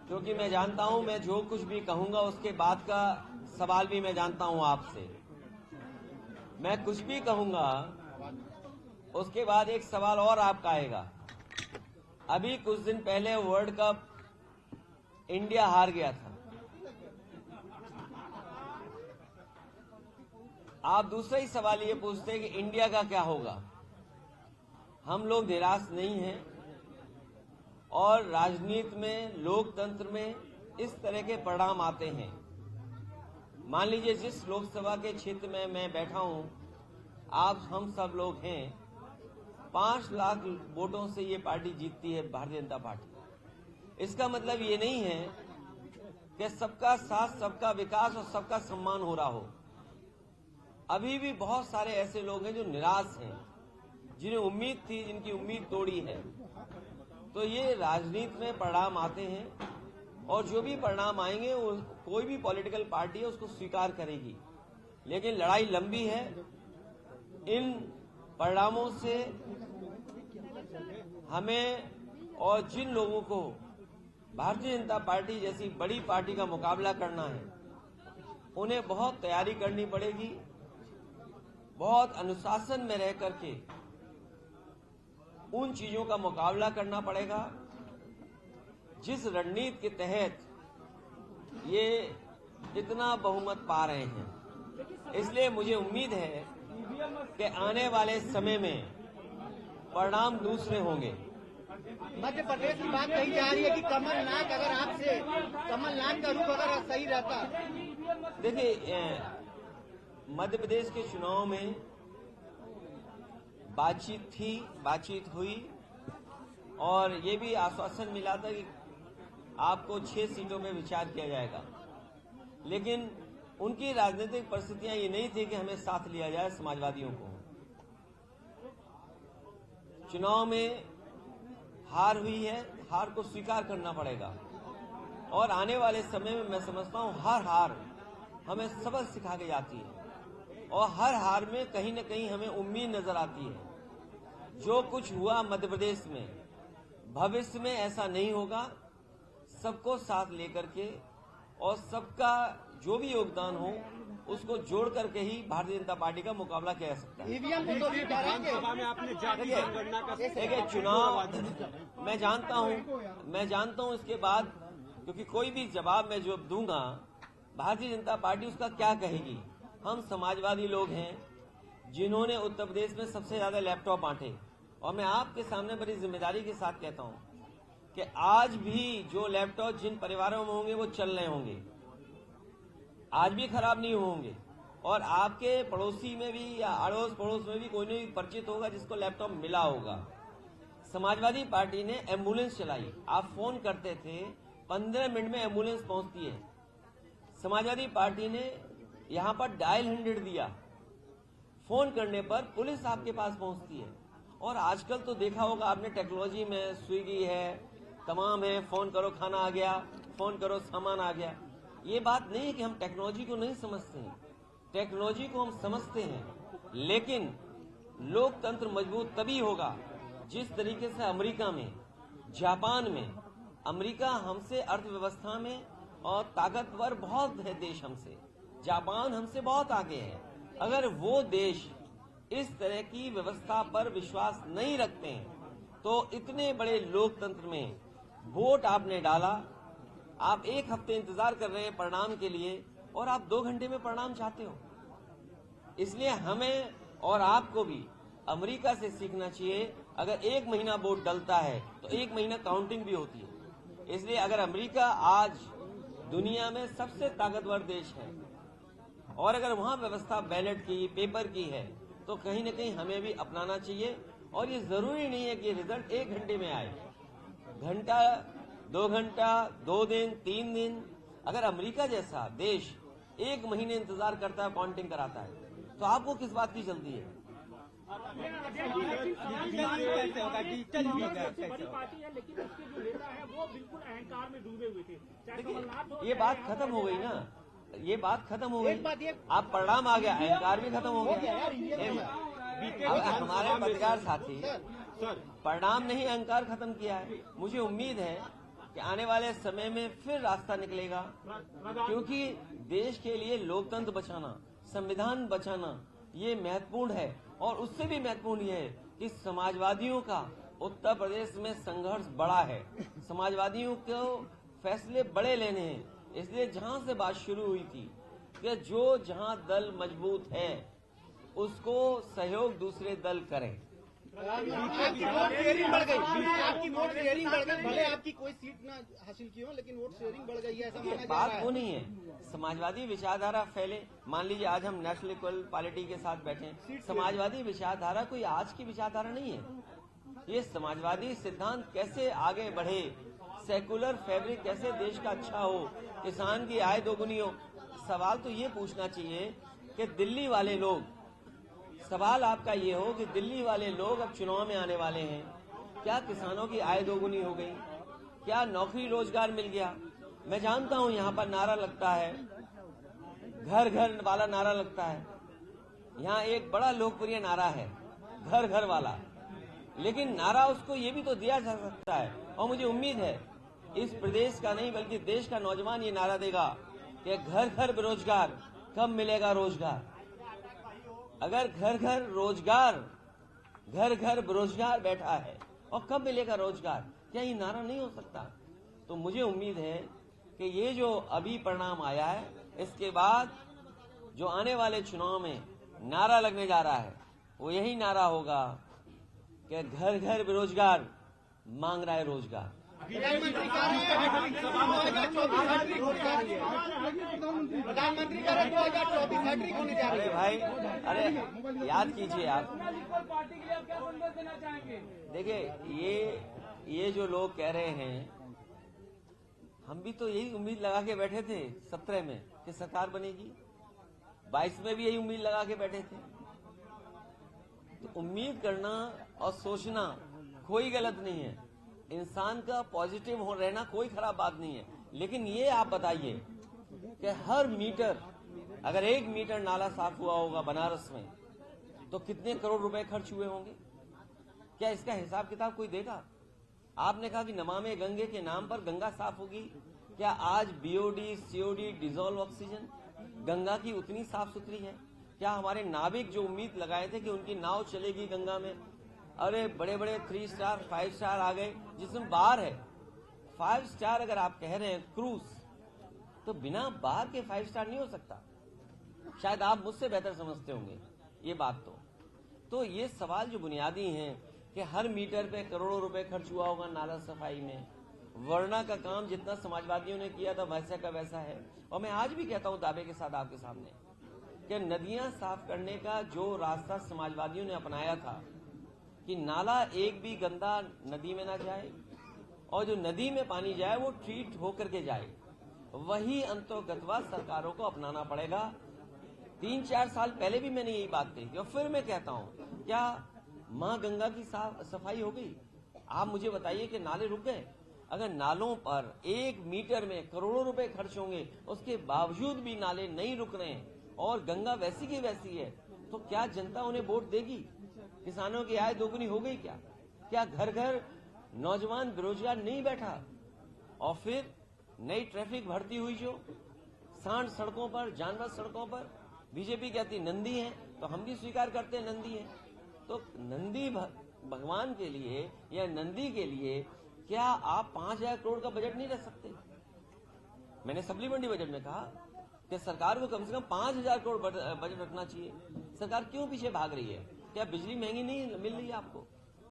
क्योंकि मैं जानता हूं मैं जो कुछ भी कहूंगा उसके बाद का सवाल भी मैं जानता हूं आपसे। मैं कुछ भी कहूंगा उसके बाद एक सवाल और आपका आएगा। अभी कुछ दिन पहले वर्ल्ड कप इंडिया हार गया था। आप दूसरा ही सवाल ये पूछते हैं कि इंडिया का क्या होगा। हम लोग निराश नहीं हैं और राजनीति में, लोकतंत्र में इस तरह के परिणाम आते हैं। मान लीजिए जिस लोकसभा के क्षेत्र में मैं बैठा हूं, आप हम सब लोग हैं, 5 लाख वोटों से ये पार्टी जीतती है, भारतीय जनता पार्टी। इसका मतलब ये नहीं है कि सबका साथ, सबका विकास और सबका सम्मान हो रहा हो। अभी भी बहुत सारे ऐसे लोग हैं जो निराश हैं, जिन्हें उम्मीद थी, जिनकी उम्मीद तोड़ी है। तो ये राजनीति में परिणाम आते हैं और जो भी परिणाम आएंगे वो कोई भी पॉलिटिकल पार्टी है उसको स्वीकार करेगी। लेकिन लड़ाई लंबी है। इन परिणामों से हमें और जिन लोगों को भारतीय जनता पार्टी जैसी बड़ी पार्टी का मुकाबला करना है, उन्हें बहुत तैयारी करनी पड़ेगी, बहुत अनुशासन में रह करके उन चीजों का मुकाबला करना पड़ेगा जिस रणनीति के तहत ये इतना बहुमत पा रहे हैं। इसलिए मुझे उम्मीद है कि आने वाले समय में परिणाम दूसरे होंगे। मध्य प्रदेश की बात कही जा रही है कि कमलनाथ अगर आपसे, कमलनाथ का रुख अगर सही रहता। देखिए, मध्य प्रदेश के चुनाव में बातचीत थी, बातचीत हुई और ये भी आश्वासन मिला था कि आपको 6 सीटों में विचार किया जाएगा। लेकिन उनकी राजनीतिक परिस्थितियां ये नहीं थी कि हमें साथ लिया जाए समाजवादियों को। चुनाव में हार हुई है, हार को स्वीकार करना पड़ेगा और आने वाले समय में मैं समझता हूं हर हार हमें सबक सिखा के जाती है और हर हार में कहीं न कहीं हमें उम्मीद नजर आती है। जो कुछ हुआ मध्य प्रदेश में, भविष्य में ऐसा नहीं होगा। सबको साथ लेकर के और सबका जो भी योगदान हो उसको जोड़ करके ही भारतीय जनता पार्टी का मुकाबला किया जा सकता है। विधानसभा में आपने जाति जनगणना का देखिए, चुनाव मैं जानता हूं इसके बाद, क्योंकि कोई भी जवाब मैं जो दूंगा भारतीय जनता पार्टी उसका क्या कहेगी। हम समाजवादी लोग हैं जिन्होंने उत्तर प्रदेश में सबसे ज्यादा लैपटॉप बांटे और मैं आपके सामने बड़ी जिम्मेदारी के साथ कहता हूं कि आज भी जो लैपटॉप जिन परिवारों में होंगे वो चल रहे होंगे, आज भी खराब नहीं होंगे और आपके पड़ोसी में भी या अड़ोस पड़ोस में भी कोई नहीं परिचित होगा जिसको लैपटॉप मिला होगा। समाजवादी पार्टी ने एम्बुलेंस चलाई। आप फोन करते थे, 15 मिनट में एम्बुलेंस पहुंचती है। समाजवादी पार्टी ने यहां पर डायल 100 दिया, फोन करने पर पुलिस आपके पास पहुंचती है। और आजकल तो देखा होगा आपने, टेक्नोलॉजी में स्विगी है, तमाम है, फोन करो खाना आ गया, फोन करो सामान आ गया। ये बात नहीं है कि हम टेक्नोलॉजी को नहीं समझते हैं, टेक्नोलॉजी को हम समझते हैं, लेकिन लोकतंत्र मजबूत तभी होगा जिस तरीके से अमेरिका में, जापान में, अमेरिका हमसे अर्थव्यवस्था में और ताकतवर बहुत है देश हमसे, जापान हमसे बहुत आगे है। अगर वो देश इस तरह की व्यवस्था पर विश्वास नहीं रखते हैं तो इतने बड़े लोकतंत्र में वोट आपने डाला, आप 1 हफ्ते इंतजार कर रहे हैं परिणाम के लिए और आप 2 घंटे में परिणाम चाहते हो। इसलिए हमें और आपको भी अमेरिका से सीखना चाहिए। अगर 1 महीना वोट डलता है तो 1 महीना काउंटिंग भी होती है। इसलिए अगर अमेरिका आज दुनिया में सबसे ताकतवर देश है और अगर वहां व्यवस्था बैलेट की, पेपर की है, तो कहीं न कहीं हमें भी अपनाना चाहिए। और ये जरूरी नहीं है कि रिजल्ट 1 घंटे में आए, घंटा, 2 घंटा, 2 दिन, 3 दिन। अगर अमेरिका जैसा देश 1 महीने इंतजार करता है, काउंटिंग कराता है, तो आपको किस बात की जल्दी है? बड़ी पार्टी है लेकिन उसके जो नेता है वो बिल्कुल अहंकार में डूबे हुए थे। ये बात खत्म हो गई ना, ये बात खत्म हो गई। आप परिणाम आ गया, अहंकार भी खत्म हो गया। हमारे पत्रकार साथी परिणाम नहीं अहंकार खत्म किया है। मुझे उम्मीद है कि आने वाले समय में फिर रास्ता निकलेगा, क्योंकि देश के लिए लोकतंत्र बचाना, संविधान बचाना ये महत्वपूर्ण है। और उससे भी महत्वपूर्ण ये है कि समाजवादियों का उत्तर प्रदेश में संघर्ष बड़ा है, समाजवादियों को फैसले बड़े लेने हैं। इसलिए जहां से बात शुरू हुई थी कि जो जहां दल मजबूत है उसको सहयोग दूसरे दल करें। आपकी वोट शेयरिंग बढ़ गई, आपकी वोट शेयरिंग बढ़ गई, भले आपकी कोई सीट ना हासिल की हो, लेकिन वोट शेयरिंग बढ़ गई है, ऐसा माना जा रहा बात है। वो नहीं है, समाजवादी विचारधारा फैले। मान लीजिए आज हम नेशनल इक्वालिटी के साथ बैठे हैं, समाजवादी विचारधारा कोई आज की विचारधारा नहीं है। ये समाजवादी सिद्धांत कैसे आगे बढ़े, सेकुलर फैब्रिक कैसे देश का अच्छा हो, किसान की आय दोगुनी हो। सवाल तो ये पूछना चाहिए कि दिल्ली वाले लोग, सवाल आपका ये हो कि दिल्ली वाले लोग अब चुनाव में आने वाले हैं, क्या किसानों की आय दोगुनी हो गई, क्या नौकरी रोजगार मिल गया। मैं जानता हूं यहाँ पर नारा लगता है, घर घर वाला नारा लगता है। यहाँ एक बड़ा लोकप्रिय नारा है घर घर वाला, लेकिन नारा उसको ये भी तो दिया जा सकता है। और मुझे उम्मीद है इस प्रदेश का नहीं बल्कि देश का नौजवान ये नारा देगा कि घर घर बेरोजगार, कब मिलेगा रोजगार। अगर घर घर रोजगार, घर घर बेरोजगार बैठा है और कब मिलेगा रोजगार, क्या ये नारा नहीं हो सकता। तो मुझे उम्मीद है कि ये जो अभी परिणाम आया है, इसके बाद जो आने वाले चुनाव में नारा लगने जा रहा है वो यही नारा होगा कि घर घर बेरोजगार मांग रहा है रोजगार। प्रधानमंत्री कह रहे हैं 2024 हैट्रिक होने जा रही है, प्रधानमंत्री कह रहे हैं 2024 हैट्रिक होने जा रही अरे है। भाई, अरे याद कीजिए आप, पार्टी के लिए आप क्या संदेश देना चाहेंगे? देखिए ये जो लोग कह रहे हैं, हम भी तो यही उम्मीद लगा के बैठे थे 17 में कि सरकार बनेगी, 22 में भी यही उम्मीद लगा के बैठे थे। तो उम्मीद करना और सोचना कोई गलत नहीं है, इंसान का पॉजिटिव हो रहना कोई खराब बात नहीं है। लेकिन ये आप बताइए कि हर मीटर, अगर 1 मीटर नाला साफ हुआ होगा बनारस में तो कितने करोड़ रुपए खर्च हुए होंगे, क्या इसका हिसाब किताब कोई देगा। आपने कहा कि नमामि गंगे के नाम पर गंगा साफ होगी, क्या आज BOD COD dissolve oxygen Ganga की उतनी साफ सुथरी है। क्या हमारे नाविक जो उम्मीद लगाए थे कि उनकी नाव चलेगी गंगा में, अरे बड़े बड़े 3 स्टार 5 स्टार आ गए जिसमें बार है। 5 स्टार अगर आप कह रहे हैं क्रूज, तो बिना बार के 5 स्टार नहीं हो सकता। शायद आप मुझसे बेहतर समझते होंगे ये बात। तो ये सवाल जो बुनियादी हैं कि हर मीटर पे करोड़ों रुपए खर्च हुआ होगा नाला सफाई में, वर्णा का काम जितना समाजवादियों ने किया था वैसा का वैसा है। और मैं आज भी कहता हूं दावे के साथ आपके सामने कि नदियां साफ करने का जो रास्ता समाजवादियों ने अपनाया था कि नाला एक भी गंदा नदी में ना जाए और जो नदी में पानी जाए वो ट्रीट होकर के जाए, वही अंतोगतवा सरकारों को अपनाना पड़ेगा। 3-4 साल पहले भी मैंने यही बात कही और फिर मैं कहता हूं, क्या मां गंगा की सफाई हो गई? आप मुझे बताइए कि नाले रुक गए? अगर नालों पर 1 मीटर में करोड़ों रुपए खर्च होंगे, उसके बावजूद भी नाले नहीं रुक रहे हैं और गंगा वैसी की वैसी है, तो क्या जनता उन्हें वोट देगी? किसानों की आय दोगुनी हो गई क्या? क्या घर घर नौजवान बेरोजगार नहीं बैठा? और फिर नई ट्रैफिक भरती हुई, जो सांड सड़कों पर, जानवर सड़कों पर, बीजेपी कहती नंदी है, तो हम भी स्वीकार करते हैं नंदी है। तो नंदी भगवान के लिए या नंदी के लिए क्या आप 5,000 करोड़ का बजट नहीं रख सकते? मैंने सप्लीमेंट्री बजट में कहा कि सरकार को कम से कम 5,000 करोड़ बजट रखना चाहिए। सरकार क्यों पीछे भाग रही है? क्या बिजली महंगी नहीं मिल रही है आपको?